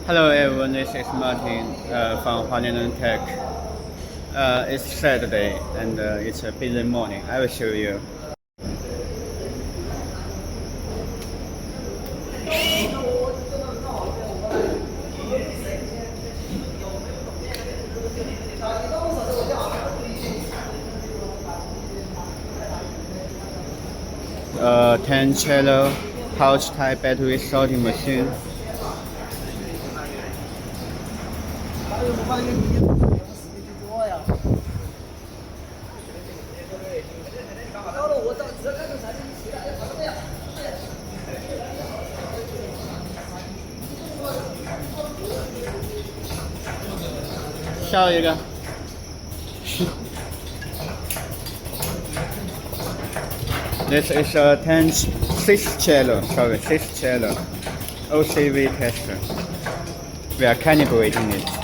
Hello everyone, this is Martin from Hualianneng Tech. It's Saturday and it's a busy morning. I will show you. A 10-channel pouch type battery sorting machine. This is a 6 channel OCV tester. We are calibrating it.